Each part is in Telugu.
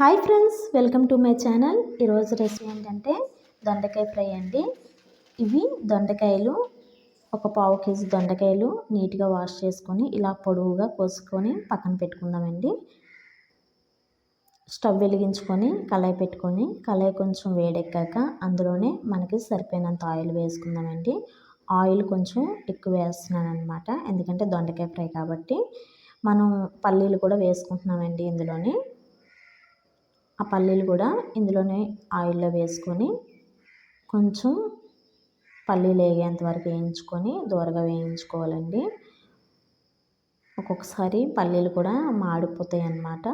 Hi friends, welcome to my channel. ఈరోజు రెసిపీ ఏంటంటే దొండకాయ ఫ్రై అండి. ఇవి దొండకాయలు ఒక పావు కేజీ దొండకాయలు నీట్గా వాష్ చేసుకొని ఇలా పొడవుగా కోసుకొని పక్కన పెట్టుకుందామండి. స్టవ్ వెలిగించుకొని కళాయి పెట్టుకొని కళాయి కొంచెం వేడెక్కాక అందులోనే మనకి సరిపోయినంత ఆయిల్ వేసుకుందామండి. ఆయిల్ కొంచెం ఎక్కువ వేస్తున్నాను అనమాట, ఎందుకంటే దొండకాయ ఫ్రై కాబట్టి. మనం పల్లీలు కూడా వేసుకుంటున్నామండి ఇందులోని. ఆ పల్లీలు కూడా ఇందులోనే ఆయిల్లో వేసుకొని కొంచెం పల్లీలు వేగేంత వరకు వేయించుకొని దూరగా వేయించుకోవాలండి. ఒక్కొక్కసారి పల్లీలు కూడా మాడిపోతాయి అన్నమాట.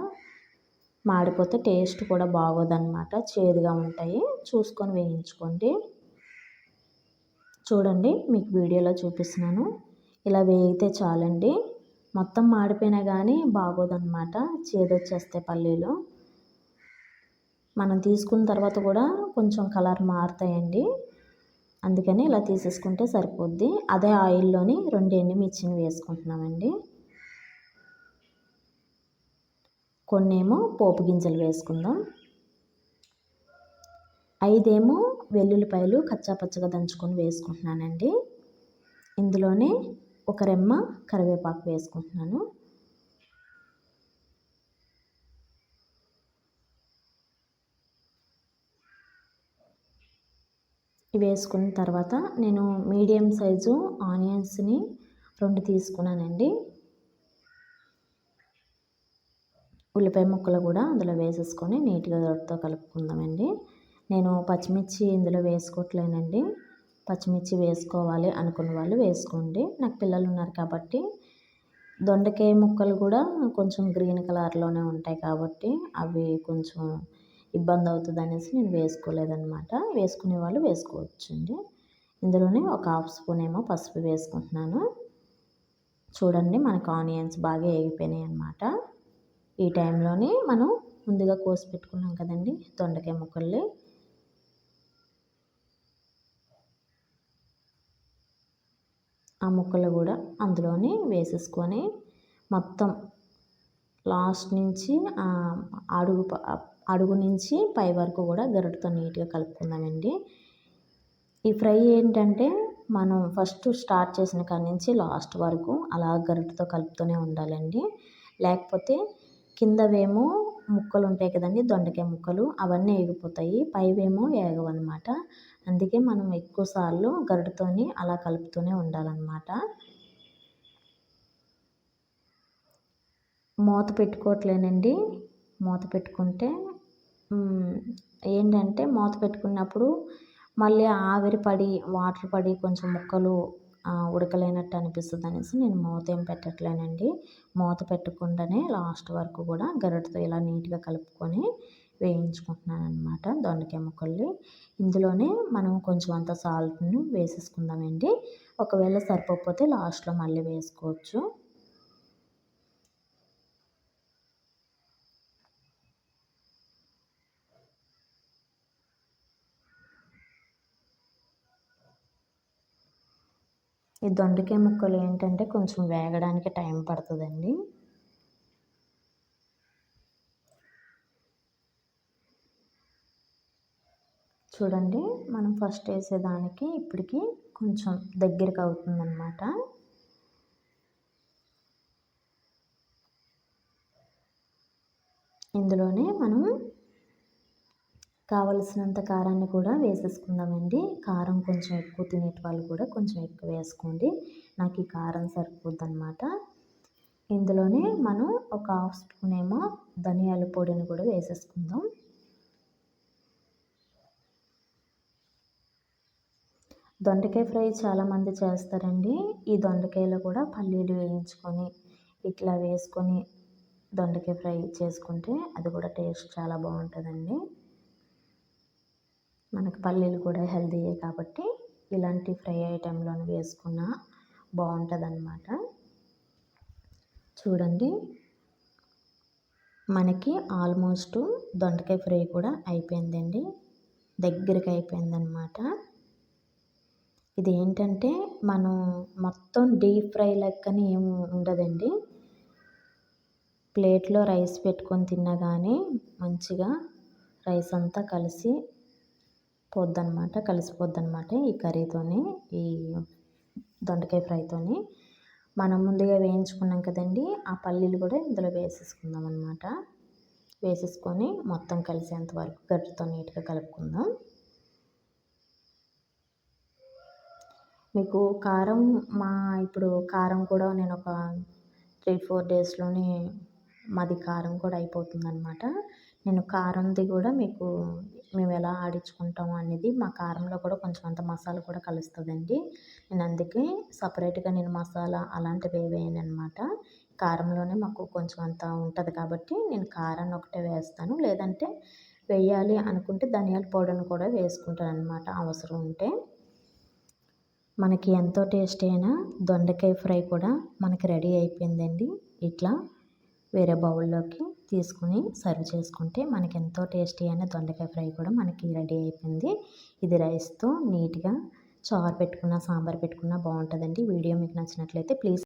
మాడిపోతే టేస్ట్ కూడా బాగోదన్నమాట, చేదుగా ఉంటాయి. చూసుకొని వేయించుకోండి. చూడండి, మీకు వీడియోలో చూపిస్తున్నాను. ఇలా వేగితే చాలండి. మొత్తం మాడిపోయినా కానీ బాగోదన్నమాట, చేదు వచ్చేస్తాయి పల్లీలు. మనం తీసుకున్న తర్వాత కూడా కొంచెం కలర్ మారుతాయండి, అందుకని ఇలా తీసేసుకుంటే సరిపోద్ది. అదే ఆయిల్లోని 2 ఎండుమిర్చిని వేసుకుంటున్నామండి. కొన్నేమో పోపు గింజలు వేసుకుందాం. 5 వెల్లుల్లిపాయలు కచ్చాపచ్చగా దంచుకొని వేసుకుంటున్నానండి. ఇందులోనే ఒక రెమ్మ కరివేపాకు వేసుకుంటున్నాను. వేసుకున్న తర్వాత నేను మీడియం సైజు ఆనియన్స్ని 2 తీసుకున్నానండి. ఉల్లిపాయ ముక్కలు కూడా అందులో వేసేసుకొని నీట్గా దొరతో కలుపుకుందామండి. నేను పచ్చిమిర్చి ఇందులో వేసుకోవట్లేనండి. పచ్చిమిర్చి వేసుకోవాలి అనుకున్న వాళ్ళు వేసుకోండి. నాకు పిల్లలు ఉన్నారు కాబట్టి. దొండకాయ ముక్కలు కూడా కొంచెం గ్రీన్ కలర్లోనే ఉంటాయి కాబట్టి అవి కొంచెం ఇబ్బంది అవుతుంది అనేసి నేను వేసుకోలేదన్నమాట. వేసుకునే వాళ్ళు వేసుకోవచ్చండి. ఇందులోనే ఒక 1/2 స్పూన్ ఏమో పసుపు వేసుకుంటున్నాను. చూడండి, మనకు ఆనియన్స్ బాగా వేగిపోయినాయి అన్నమాట. ఈ టైంలోనే మనం ముందుగా కోసి పెట్టుకున్నాం కదండి దొండకాయ ముక్కల్ని, ఆ ముక్కలు కూడా అందులోనే వేసేసుకొని మొత్తం లాస్ట్ నుంచి అడుగు నుంచి పై వరకు కూడా గరిటతో నీట్గా కలుపుకుందామండి. ఈ ఫ్రై ఏంటంటే మనం ఫస్ట్ స్టార్ట్ చేసిన కాడి నుంచి లాస్ట్ వరకు అలా గరిటతో కలుపుతూనే ఉండాలండి. లేకపోతే కిందవేమో ముక్కలు ఉంటాయి కదండి దొండకాయ ముక్కలు, అవన్నీ వేగిపోతాయి, పైవేమో వేగవన్నమాట. అందుకే మనం ఎక్కువసార్లు గరిటతోని అలా కలుపుతూనే ఉండాలన్నమాట. మూత పెట్టుకోవట్లేనండి. మూత పెట్టుకుంటే ఏంటంటే మూత పెట్టుకున్నప్పుడు మళ్ళీ ఆవిరి పడి వాటర్ పడి కొంచెం ముక్కలు ఉడకలేనట్టు అనిపిస్తుంది అనేసి నేను మూత ఏం పెట్టట్లేనండి. మూత పెట్టకుండానే లాస్ట్ వరకు కూడా గరిటతో ఇలా నీట్గా కలుపుకొని వేయించుకుంటున్నాను అనమాట దొండకాయ ముక్కల్ని. ఇందులోనే మనం కొంచెం అంత సాల్ట్ని వేసేసుకుందామండి. ఒకవేళ సరిపోకపోతే లాస్ట్లో మళ్ళీ వేసుకోవచ్చు. ఈ దొండకాయ ముక్కలు ఏంటంటే కొంచెం వేగడానికి టైం పడుతుందండి. చూడండి, మనం ఫస్ట్ వేసేదానికి ఇప్పటికి కొంచెం దగ్గరికి అవుతుందన్నమాట. ఇందులోనే మనం కావలసినంత కారాన్ని కూడా వేసేసుకుందామండి. కారం కొంచెం ఎక్కువ తినేటి వాళ్ళు కూడా కొంచెం ఎక్కువ వేసుకోండి. నాకు ఈ కారం సరిపోద్దన్నమాట. ఇందులోనే మనం ఒక 1/2 స్పూన్ ఏమో ధనియాల పొడిని కూడా వేసేసుకుందాం. దొండకాయ ఫ్రై చాలామంది చేస్తారండి. ఈ దొండకాయలో కూడా పల్లీలు వేయించుకొని ఇట్లా వేసుకొని దొండకాయ ఫ్రై చేసుకుంటే అది కూడా టేస్ట్ చాలా బాగుంటుందండి. మనకు పల్లీలు కూడా హెల్తీయే కాబట్టి ఇలాంటి ఫ్రై ఐటెంలో వేసుకున్న బాగుంటుంది అన్నమాట. చూడండి, మనకి ఆల్మోస్ట్ దొండకాయ ఫ్రై కూడా అయిపోయిందండి, దగ్గరికి అయిపోయిందనమాట. ఇది ఏంటంటే మనం మొత్తం డీప్ ఫ్రై లెక్కని ఏమి ఉండదండి. ప్లేట్లో రైస్ పెట్టుకొని తిన్నా కానీ మంచిగా రైస్ అంతా కలిసిపోద్దనమాట ఈ కర్రీతోని, ఈ దొండకాయ ఫ్రైతోని. మనం ముందుగా వేయించుకున్నాం కదండి, ఆ పల్లీలు కూడా ఇందులో వేసేసుకుందాం అనమాట. వేసేసుకొని మొత్తం కలిసేంత వరకు గరిటెతో నీట్గా కలుపుకుందాం. మీకు కారం ఇప్పుడు కారం కూడా నేను ఒక 3-4 డేస్లోనే మాది కారం కూడా అయిపోతుందనమాట. నేను కారంది కూడా మేము ఎలా ఆడించుకుంటాము అనేది, మా కారంలో కూడా కొంచెం అంత మసాలా కూడా కలుస్తుందండి. నేను అందుకే సపరేట్గా మసాలా అలాంటివి వేయను అనమాట. కారంలోనే మాకు కొంచెం అంత ఉంటుంది కాబట్టి నేను కారాన్ని ఒకటే వేస్తాను. లేదంటే వేయాలి అనుకుంటే ధనియాల పౌడర్ని కూడా వేసుకుంటాను అనమాట అవసరం ఉంటే. మనకి ఎంతో టేస్టీ అయిన దొండకాయ ఫ్రై కూడా మనకి రెడీ అయిపోయిందండి. ఇట్లా వేరే బౌల్లోకి తీసుకుని సర్వ్ చేసుకుంటే మనకి ఎంతో టేస్టీ అయిన దొండకాయ ఫ్రై కూడా మనకి రెడీ అయిపోయింది. ఇది రైస్తో నీట్గా చారు పెట్టుకున్న, సాంబార్ పెట్టుకున్న బాగుంటుందండి. వీడియో మీకు నచ్చినట్లయితే ప్లీజ్